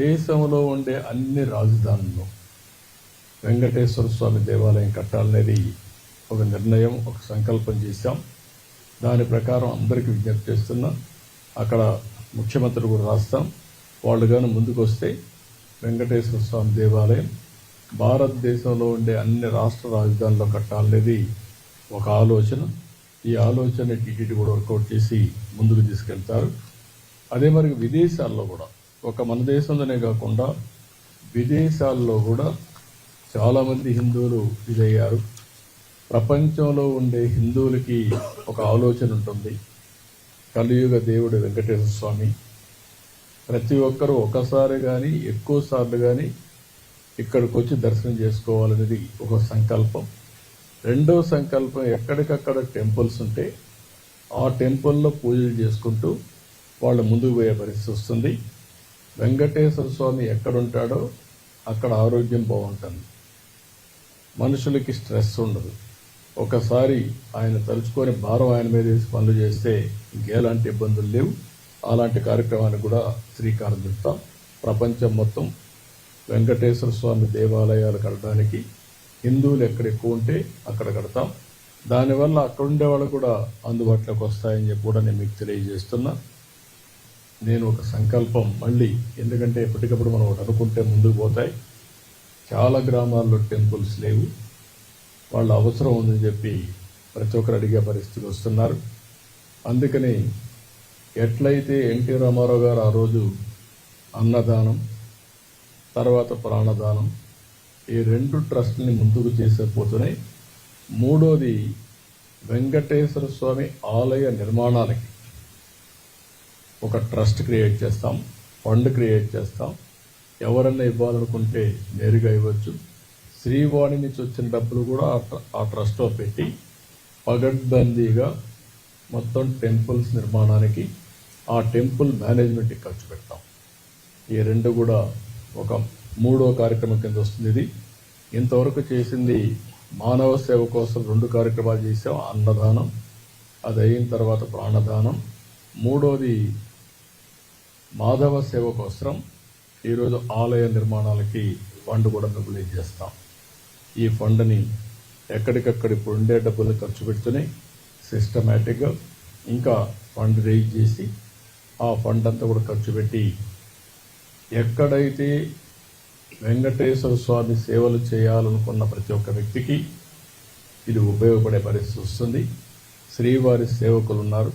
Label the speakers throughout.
Speaker 1: దేశంలో ఉండే అన్ని రాజధానుల్లో వెంకటేశ్వర స్వామి దేవాలయం కట్టాలనేది ఒక నిర్ణయం, ఒక సంకల్పం చేశాం. దాని ప్రకారం అందరికీ విజ్ఞప్తి చేస్తున్నా. అక్కడ ముఖ్యమంత్రి కూడా రాస్తాం. వాళ్ళు కానీ ముందుకు వస్తే వెంకటేశ్వర స్వామి దేవాలయం భారతదేశంలో ఉండే అన్ని రాష్ట్ర రాజధానుల్లో కట్టాలనేది ఒక ఆలోచన. ఈ ఆలోచన టీటీడీ కూడా వర్కౌట్ చేసి ముందుకు తీసుకెళ్తారు. అదే మరి విదేశాల్లో కూడా, ఒక మన దేశంలోనే కాకుండా విదేశాల్లో కూడా చాలామంది హిందువులు ఇదయ్యారు. ప్రపంచంలో ఉండే హిందువులకి ఒక ఆలోచన ఉంటుంది, కలియుగ దేవుడు వెంకటేశ్వర స్వామి. ప్రతి ఒక్కరూ ఒకసారి కానీ ఎక్కువ సార్లు కానీ ఇక్కడికి వచ్చి దర్శనం చేసుకోవాలనేది ఒక సంకల్పం. రెండో సంకల్పం, ఎక్కడికక్కడ టెంపుల్స్ ఉంటే ఆ టెంపుల్లో పూజలు చేసుకుంటూ వాళ్ళు ముందుకు పోయే పరిస్థితి వస్తుంది. వెంకటేశ్వర స్వామి ఎక్కడుంటాడో అక్కడ ఆరోగ్యం బాగుంటుంది, మనుషులకి స్ట్రెస్ ఉండదు. ఒకసారి ఆయన తలుచుకొని భారం ఆయన మీద వేసి పనులు చేస్తే ఇంకెలాంటి ఇబ్బందులు లేవు. అలాంటి కార్యక్రమానికి కూడా శ్రీకారం చుడతాం. ప్రపంచం మొత్తం వెంకటేశ్వర స్వామి దేవాలయాలు కట్టడానికి హిందువులు ఎక్కడ ఎక్కువ ఉంటే అక్కడ కడతాం. దానివల్ల అక్కడ ఉండే వాళ్ళు కూడా అందుబాటులోకి వస్తాయని చెప్పి కూడా నేను మీకు తెలియజేస్తున్నా. నేను ఒక సంకల్పం మళ్ళీ, ఎందుకంటే ఎప్పటికప్పుడు మనం ఒకటి అనుకుంటే ముందుకు పోతాయి. చాలా గ్రామాల్లో టెంపుల్స్ లేవు, వాళ్ళ అవసరం ఉందని చెప్పి ప్రతి ఒక్కరు అడిగే పరిస్థితికి వస్తున్నారు. అందుకని ఎట్లయితే ఎన్టీ రామారావు గారు ఆ రోజు అన్నదానం, తర్వాత ప్రాణదానం, ఈ రెండు ట్రస్ట్ని ముందుకు చేసేపోతున్నాయి. మూడోది, వెంకటేశ్వర స్వామి ఆలయ నిర్మాణాలకి ఒక ట్రస్ట్ క్రియేట్ చేస్తాం, ఫండ్ క్రియేట్ చేస్తాం. ఎవరన్నా ఇవ్వాలనుకుంటే నేరుగా ఇవ్వచ్చు. శ్రీవాణి నుంచి వచ్చిన డబ్బులు కూడా ఆ ట్రస్ట్లో పెట్టి పగడ్బందీగా మొత్తం టెంపుల్స్ నిర్మాణానికి, ఆ టెంపుల్ మేనేజ్మెంట్కి ఖర్చు పెడతాం. ఈ రెండు కూడా ఒక మూడో కార్యక్రమం కింద వస్తుంది. ఇది ఇంతవరకు చేసింది మానవ సేవ కోసం 2 కార్యక్రమాలు చేసాం. అన్నదానం, అది అయిన తర్వాత ప్రాణదానం. మూడోది మాధవ సేవ కోసం ఈరోజు ఆలయ నిర్మాణాలకి ఫండ్ కూడా మొబిలైజ్ చేస్తాం. ఈ ఫండ్ని ఎక్కడికక్కడ ఇప్పుడు ఉండే డబ్బులు ఖర్చు పెడుతూనే సిస్టమేటిక్గా ఇంకా ఫండ్ రేజ్ చేసి ఆ ఫండ్ అంతా కూడా ఖర్చు పెట్టి ఎక్కడైతే వెంకటేశ్వర స్వామి సేవలు చేయాలనుకున్న ప్రతి ఒక్క వ్యక్తికి ఇది ఉపయోగపడే పరిస్థితి వస్తుంది. శ్రీవారి సేవకులు ఉన్నారు,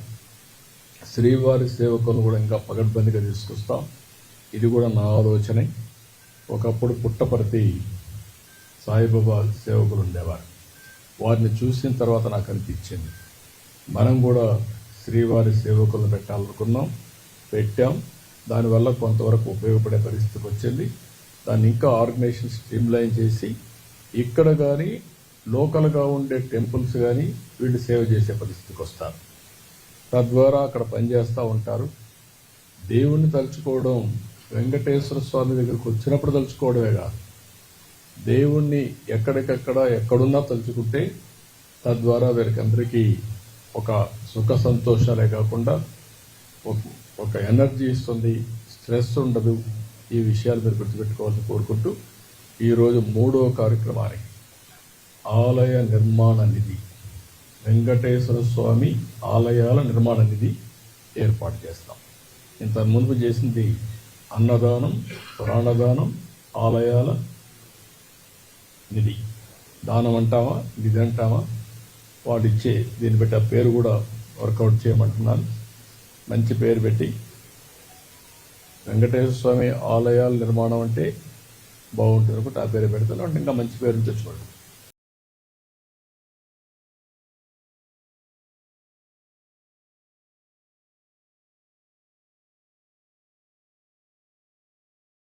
Speaker 1: శ్రీవారి సేవకులు కూడా ఇంకా పగడ్బందీగా తీసుకొస్తాం. ఇది కూడా నా ఆలోచనే. ఒకప్పుడు పుట్టపర్తి సాయిబాబా సేవకులు ఉండేవారు, వారిని చూసిన తర్వాత నాకు అనిపించింది మనం కూడా శ్రీవారి సేవకులను పెట్టాలనుకున్నాం, పెట్టాం. దానివల్ల కొంతవరకు ఉపయోగపడే పరిస్థితికి వచ్చింది. దాన్ని ఇంకా ఆర్గనైజేషన్ స్ట్రీమ్లైన్ చేసి ఇక్కడ కానీ లోకల్గా ఉండే టెంపుల్స్ కానీ వీళ్ళు సేవ చేసే పరిస్థితికి వస్తారు. తద్వారా అక్కడ పనిచేస్తూ ఉంటారు. దేవుణ్ణి తలుచుకోవడం వెంకటేశ్వర స్వామి దగ్గరికి వచ్చినప్పుడు తలుచుకోవడమే కాదు, దేవుణ్ణి ఎక్కడికక్కడ ఎక్కడున్నా తలుచుకుంటే తద్వారా వీరికందరికీ ఒక సుఖ సంతోషాలే కాకుండా ఒక ఎనర్జీ ఇస్తుంది, స్ట్రెస్ ఉండదు. ఈ విషయాలు మీరు గుర్తుపెట్టుకోవాలని కోరుకుంటూ ఈరోజు 3వ కార్యక్రమానికి ఆలయ నిర్మాణ నిధి, వెంకటేశ్వర స్వామి ఆలయాల నిర్మాణ నిధి ఏర్పాటు చేస్తాం. ఇంత ముందు చేసింది అన్నదానం, ప్రాణదానం, ఆలయాల నిధి. దానం అంటామా, నిధి అంటామా, వాడిచ్చే దీన్ని బట్టి ఆ పేరు కూడా వర్కౌట్ చేయమంటున్నాను. మంచి పేరు పెట్టి వెంకటేశ్వర స్వామి ఆలయాల నిర్మాణం అంటే బాగుంటుంది అనుకుంటే ఆ పేరు పెడతాను. అంటే ఇంకా మంచి పేరు తెచ్చుకోండి.